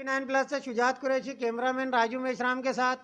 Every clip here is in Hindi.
9+ से शुजात कुरैशी, कैमरामैन राजू मेश्राम के साथ।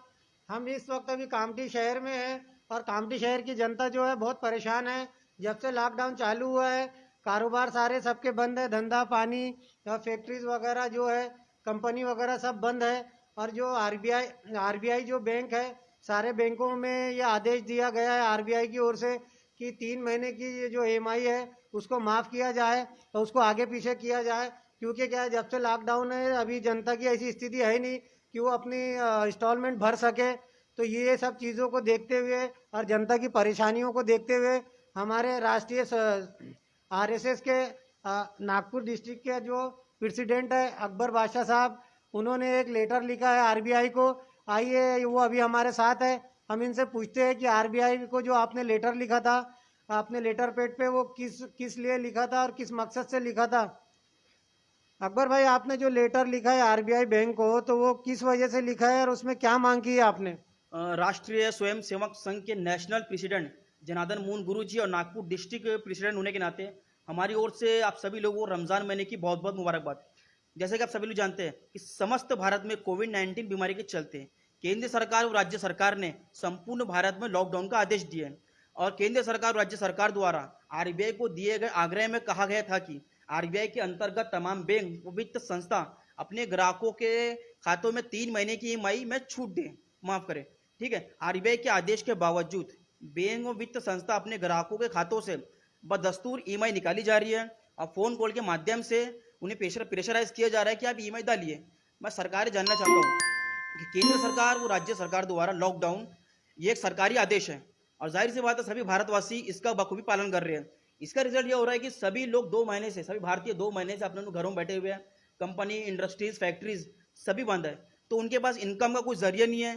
हम इस वक्त अभी कामठी शहर में है और कामठी शहर की जनता जो है बहुत परेशान है। जब से लॉकडाउन चालू हुआ है कारोबार सारे सबके बंद है, धंधा पानी या फैक्ट्रीज वगैरह जो है कंपनी वगैरह सब बंद है। और जो आरबीआई जो बैंक है सारे बैंकों में ये आदेश दिया गया है आरबीआई की ओर से कि 3 महीने की ये जो ईएमआई है उसको माफ़ किया जाए और उसको आगे पीछे किया जाए। क्योंकि क्या है जब से लॉकडाउन है अभी जनता की ऐसी स्थिति है ही नहीं कि वो अपनी इंस्टॉलमेंट भर सके। तो ये सब चीज़ों को देखते हुए और जनता की परेशानियों को देखते हुए हमारे राष्ट्रीय आरएसएस के नागपुर डिस्ट्रिक्ट के जो प्रेसिडेंट है अकबर बादशाह साहब, उन्होंने एक लेटर लिखा है आरबीआई को। आइए वो अभी हमारे साथ है, हम इनसे पूछते हैं कि आरबीआई को जो आपने लेटर लिखा था आपने लेटर पैड पे वो किस लिए लिखा था और किस मकसद से लिखा था। अकबर भाई, आपने जो लेटर लिखा है आरबीआई बैंक को तो वो किस वजह से लिखा है और उसमें क्या मांग की है आपने। राष्ट्रीय स्वयं सेवक संघ के नेशनल प्रेसिडेंट जनार्दन मोहन गुरु जी और नागपुर डिस्ट्रिक्ट प्रेसिडेंट होने के नाते हमारी ओर से आप सभी लोगों को रमज़ान महीने की बहुत बहुत मुबारकबाद। जैसे कि आप सभी लोग जानते हैं कि समस्त भारत में कोविड-19 बीमारी के चलते केंद्र सरकार और राज्य सरकार ने संपूर्ण भारत में लॉकडाउन का आदेश दिया है। और केंद्र सरकार और राज्य सरकार द्वारा आरबीआई को दिए गए आग्रह में कहा गया था कि आरबीआई के अंतर्गत तमाम बैंक व वित्त संस्था अपने ग्राहकों के खातों में 3 महीने की ईएमआई में छूट दें, माफ करें। ठीक है, आरबीआई के आदेश के बावजूद बैंक व वित्त संस्था अपने ग्राहकों के खातों से बदस्तूर ईएमआई निकाली जा रही है और फोन कॉल के माध्यम से उन्हें प्रेशराइज किया जा रहा है कि आप ईएमआई डालिए। मैं सरकार जानना चाहता हूँ कि केंद्र सरकार और राज्य सरकार द्वारा लॉकडाउन ये एक सरकारी आदेश है और जाहिर सी बात है सभी भारतवासी इसका बखूबी पालन कर रहे हैं। इसका रिजल्ट ये हो रहा है कि सभी लोग 2 महीने से, सभी भारतीय 2 महीने से अपने घरों में बैठे हुए हैं। कंपनी, इंडस्ट्रीज, फैक्ट्रीज सभी बंद है, तो उनके पास इनकम का कोई जरिया नहीं है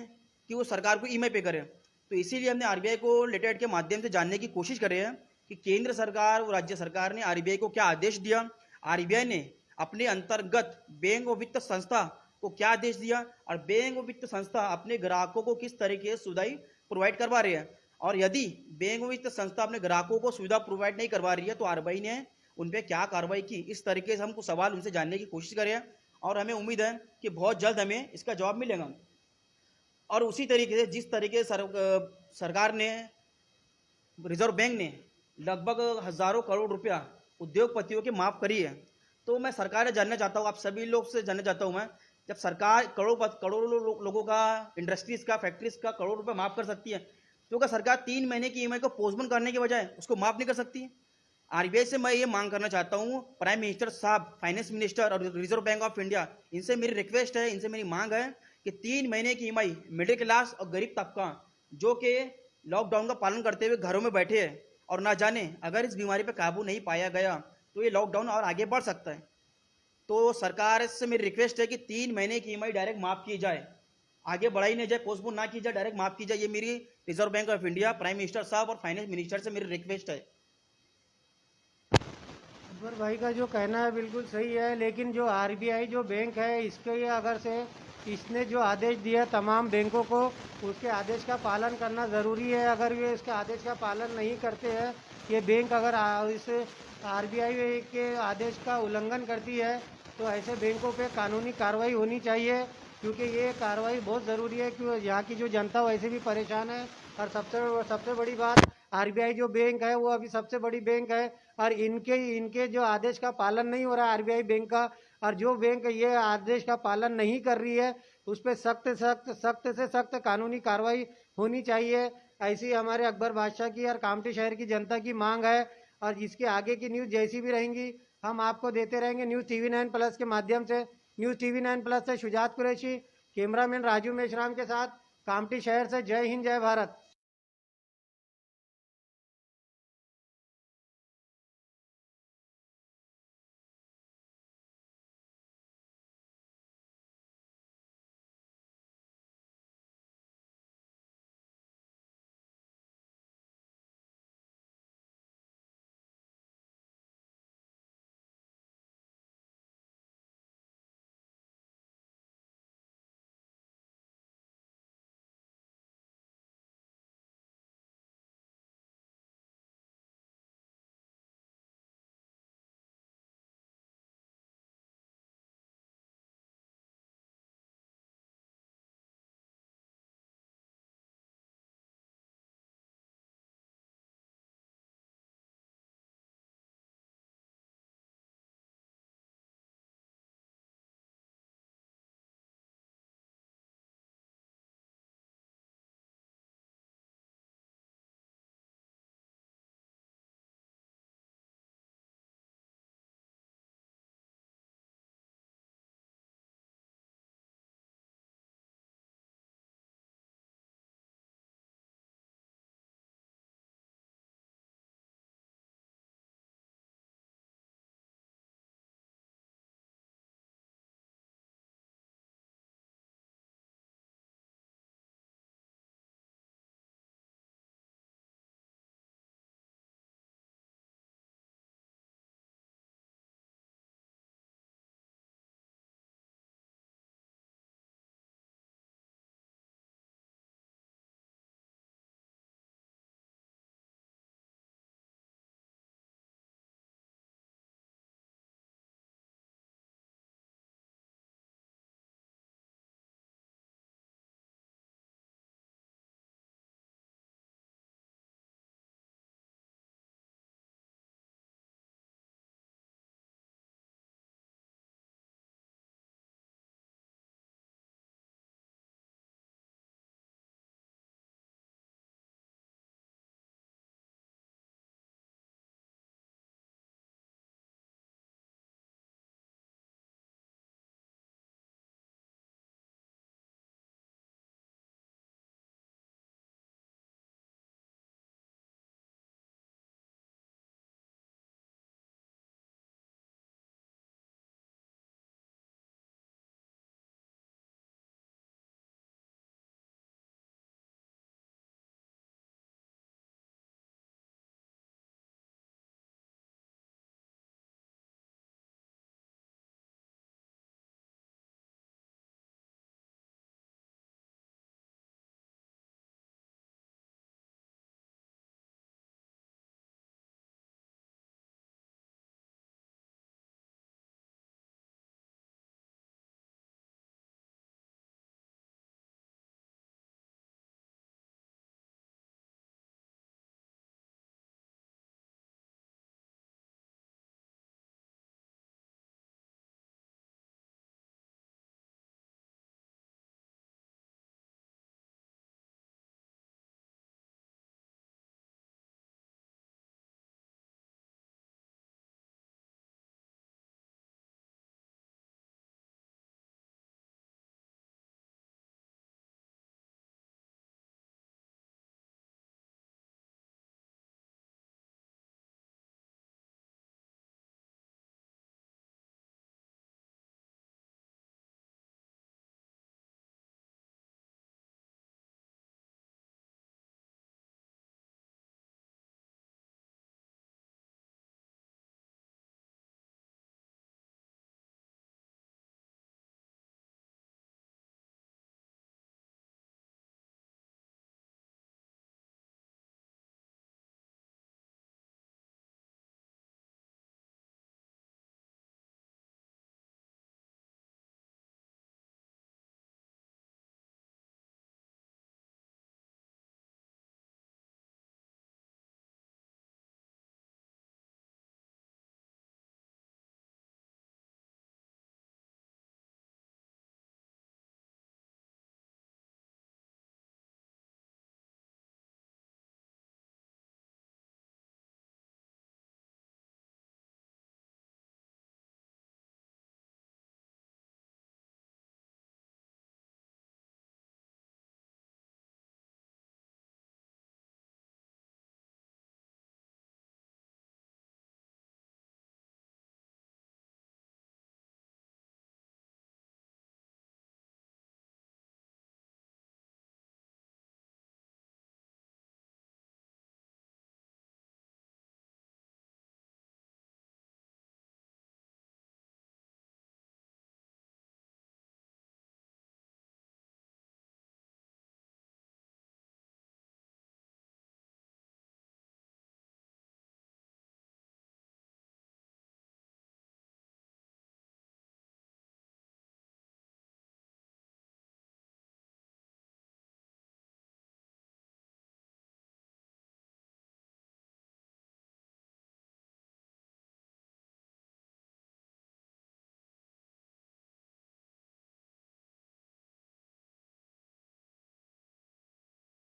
कि वो सरकार को ईएमआई पे करें। तो इसीलिए हमने आरबीआई को लेटर के माध्यम से जानने की कोशिश करी है कि केंद्र सरकार और राज्य सरकार ने आरबीआई को क्या आदेश दिया, आरबीआई ने अपने अंतर्गत बैंक और वित्त संस्था को क्या आदेश दिया और बैंक और वित्त संस्था अपने ग्राहकों को किस तरीके से सुविधाएं प्रोवाइड करवा रही है। और यदि बैंक और वित्त संस्था अपने ग्राहकों को सुविधा प्रोवाइड नहीं करवा रही है तो आरबीआई ने उन पर क्या कार्रवाई की। इस तरीके से हम कुछ सवाल उनसे जानने की कोशिश करें और हमें उम्मीद है कि बहुत जल्द हमें इसका जवाब मिलेगा। और उसी तरीके से जिस तरीके से सरकार ने, रिजर्व बैंक ने लगभग हजारों करोड़ रुपया उद्योगपतियों के माफ करी है, तो मैं सरकार से जानना चाहता हूँ, आप सभी लोग से जानना चाहता हूँ मैं, जब सरकार करोड़ों लोगों का, इंडस्ट्रीज का, फैक्ट्रीज का करोड़ रुपए माफ कर सकती है तो क्या सरकार 3 महीने की ईएमआई को पोस्टपोन करने के बजाय उसको माफ नहीं कर सकती है। आरबीआई से मैं ये मांग करना चाहता हूँ, प्राइम मिनिस्टर साहब, फाइनेंस मिनिस्टर और रिजर्व बैंक ऑफ इंडिया, इनसे मेरी रिक्वेस्ट है, इनसे मेरी मांग है कि 3 महीने की ईएमआई मिडिल क्लास और गरीब तबका जो कि लॉकडाउन का पालन करते हुए घरों में बैठे हैं और ना जाने अगर इस बीमारी पर काबू नहीं पाया गया तो ये लॉकडाउन और आगे बढ़ सकता है। तो सरकार से मेरी रिक्वेस्ट है कि 3 महीने की ईएमआई डायरेक्ट माफ की जाए, आगे बढ़ाई नहीं जाए, पोस्टपोन ना की जाए, डायरेक्ट माफ की जाए। ये मेरी reserve bank of India, prime minister साहब और फाइनेंस मिनिस्टर से मेरी रिक्वेस्ट है। अकबर भाई का जो कहना है बिल्कुल सही है, लेकिन जो आरबीआई जो बैंक है इसके अगर से इसने जो आदेश दिया तमाम बैंकों को उसके आदेश का पालन करना ज़रूरी है। अगर ये इसके आदेश का पालन नहीं करते हैं, ये बैंक अगर इस आरबीआई के आदेश का उल्लंघन करती है तो ऐसे बैंकों पे कानूनी कार्रवाई होनी चाहिए, क्योंकि ये कार्रवाई बहुत ज़रूरी है। क्यों यहाँ की जो जनता वैसे भी परेशान है और सबसे बड़ी बात आरबीआई जो बैंक है वो अभी सबसे बड़ी बैंक है और इनके जो आदेश का पालन नहीं हो रहा है आरबीआई बैंक का, और जो बैंक ये आदेश का पालन नहीं कर रही है उस पर सख्त से सख्त कानूनी कार्रवाई होनी चाहिए। ऐसी हमारे अकबर बादशाह की और कामठी शहर की जनता की मांग है और इसके आगे की न्यूज़ जैसी भी रहेंगी हम आपको देते रहेंगे न्यूज़ टीवी 9+ के माध्यम से। न्यूज़ टीवी 9+ से शुजात कुरैशी, कैमरामैन राजू मेश्राम के साथ, कामठी शहर से। जय हिंद, जय भारत।